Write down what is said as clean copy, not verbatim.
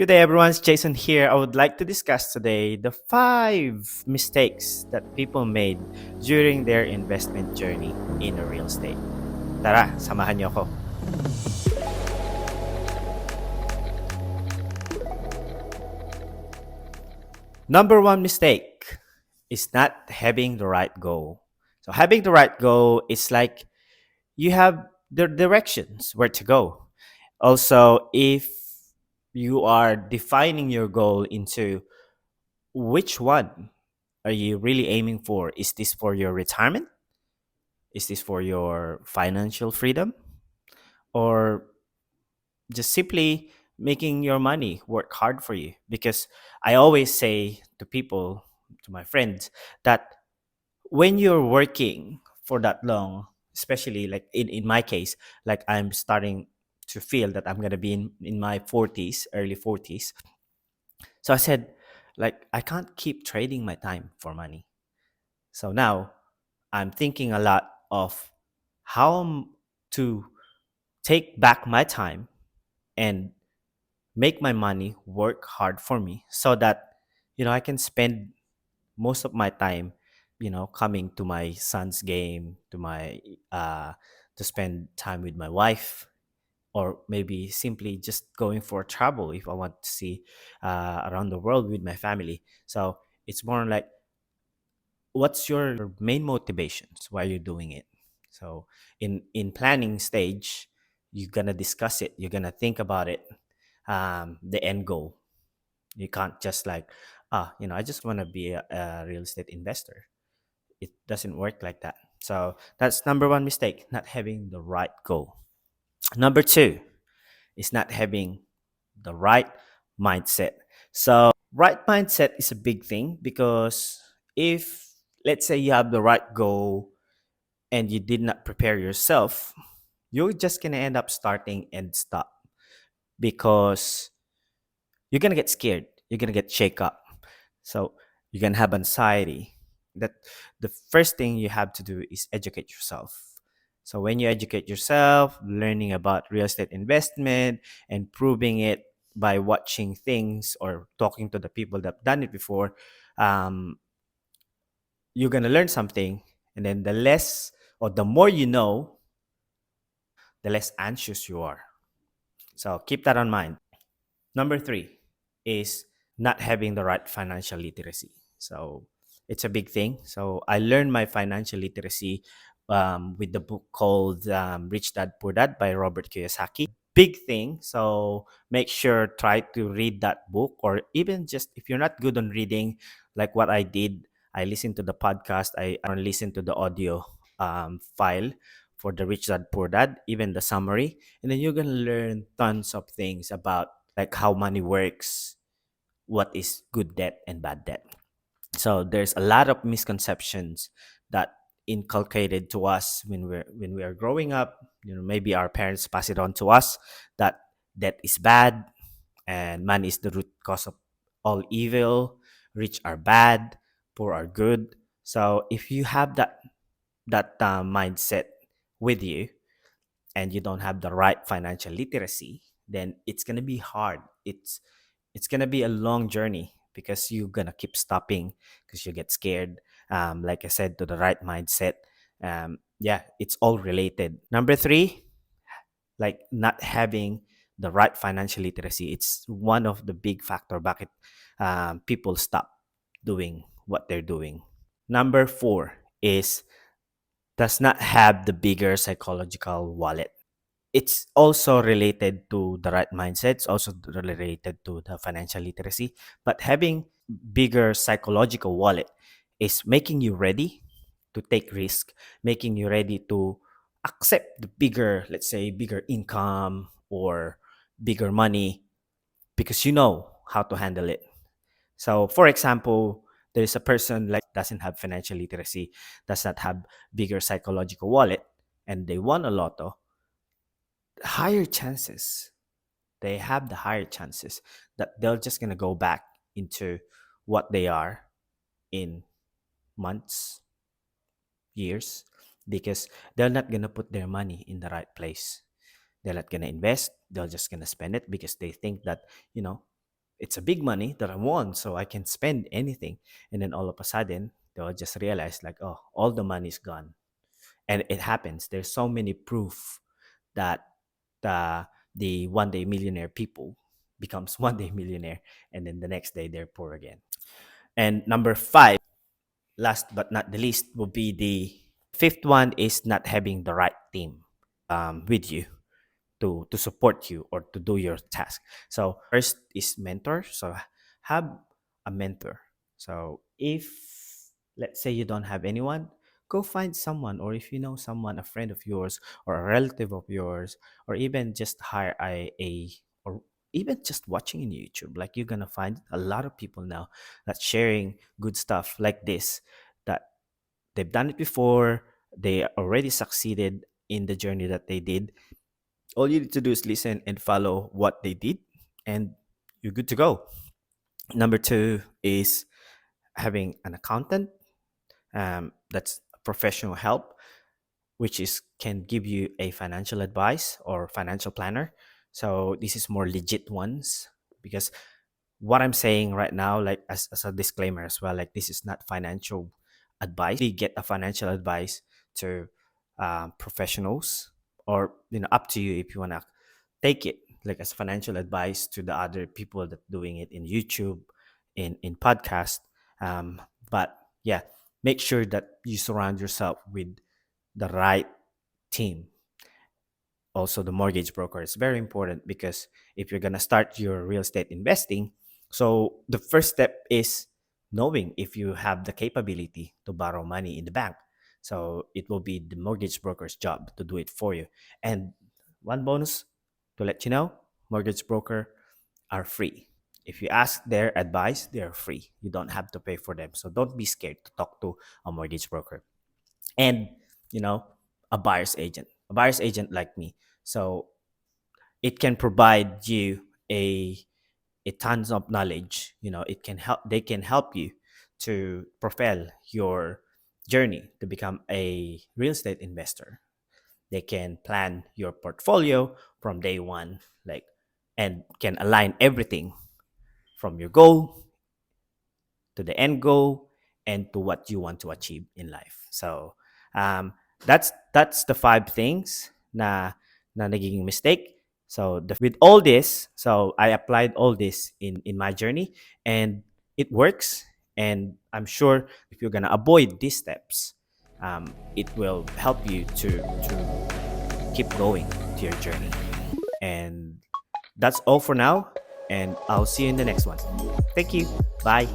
Good day, everyone. It's Jason here. I would like to discuss today the 5 mistakes that people made during their investment journey in a real estate. Tara, samahan niyo ako. Number one mistake is not having the right goal. So having the right goal is like you have the directions where to go. Also, if you are defining your goal into which one are you really aiming for? Is this for your retirement? Is this for your financial freedom? Or just simply making your money work hard for you? Because I always say to people, to my friends, that when you're working for that long, especially like in my case, like I'm starting to feel that I'm going to be in my 40s, early 40s. So I said, like, I can't keep trading my time for money. So now I'm thinking a lot of to take back my time and make my money work hard for me so that I can spend most of my time coming to my son's game, uh to spend time with my wife, or maybe simply just going for a travel if I want to see around the world with my family. So it's more like, what's your main motivations why you're doing it? So in planning stage, you're gonna discuss it, you're gonna think about it, the end goal. You can't just like, I just want to be a real estate investor. It doesn't work like that. So that's number one mistake, not having the right goal. Number two is not having the right mindset. So right mindset is a big thing, because if, let's say, you have the right goal and you did not prepare yourself, you're just going to end up starting and stop, because you're going to get scared, you're going to get shake up. So you're going to have anxiety. That the first thing you have to do is educate yourself. So when you educate yourself, learning about real estate investment and proving it by watching things or talking to the people that have done it before, um, you're going to learn something. And then the less or the more you know, the less anxious you are. So keep that in mind. Number three is not having the right financial literacy. So it's a big thing. So I learned my financial literacy with the book called Rich Dad Poor Dad by Robert Kiyosaki. Big thing. So make sure try to read that book, or even just if you're not good on reading, like what I did, I listened to the podcast. I listened to the audio file for the Rich Dad Poor Dad, even the summary, and then you're gonna learn tons of things about like how money works, what is good debt and bad debt. So there's a lot of misconceptions that inculcated to us when we are growing up. Maybe our parents pass it on to us, that debt is bad and money is the root cause of all evil. Rich are bad, poor are good. So if you have that mindset with you, and you don't have the right financial literacy, then it's gonna be hard. It's gonna be a long journey, because you're gonna keep stopping because you get scared. Like I said, to the right mindset. Yeah, it's all related. Number three, like not having the right financial literacy. It's one of the big factor bakit people stop doing what they're doing. Number four is does not have the bigger psychological wallet. It's also related to the right mindset. It's also related to the financial literacy. But having bigger psychological wallet is making you ready to take risk, making you ready to accept the bigger, let's say, bigger income or bigger money, because you know how to handle it. So, for example, there's a person like doesn't have financial literacy, does not have bigger psychological wallet, and they won a lotto. Higher chances they have the higher chances that they're just going to go back into what they are in months, years, because they're not going to put their money in the right place. They're not going to invest, they're just going to spend it because they think that, you know, it's a big money that I won, so I can spend anything. And then all of a sudden, they'll just realize like, oh, all the money's gone. And it happens. There's so many proof that the the one day millionaire people becomes one day millionaire, and then the next day they're poor again. And number five, last but not the least, will be the fifth one is not having the right team with you to support you or to do your task. So first is mentor. So have a mentor. So if let's say you don't have anyone, go find someone, or if you know someone, a friend of yours or a relative of yours, or even just hire a or even just watching in YouTube. Like you're gonna find a lot of people now that's sharing good stuff like this, that they've done it before, they already succeeded in the journey that they did. All you need to do is listen and follow what they did, and you're good to go. Number two is having an accountant, that's professional help, which is can give you a financial advice or financial planner. So this is more legit ones, because what I'm saying right now, like as a disclaimer as well, like this is not financial advice. We get a financial advice to professionals, or up to you if you wanna take it like as financial advice to the other people that doing it in YouTube, in podcast. But yeah, make sure that you surround yourself with the right team. Also the mortgage broker is very important, because if you're going to start your real estate investing, so the first step is knowing if you have the capability to borrow money in the bank. So it will be the mortgage broker's job to do it for you. And one bonus to let you know, mortgage broker are free. If you ask their advice, they're free. You don't have to pay for them. So don't be scared to talk to a mortgage broker. And you know a buyer's agent like me. So it can provide you a tons of knowledge. It can help they can help you to propel your journey to become a real estate investor. They can plan your portfolio from day one, like, and can align everything from your goal to the end goal and to what you want to achieve in life. So that's the five things na nagiging mistake. So with all this, so I applied all this in my journey, and it works. And I'm sure if you're gonna avoid these steps, it will help you to keep going to your journey. And that's all for now, and I'll see you in the next one. Thank you. Bye.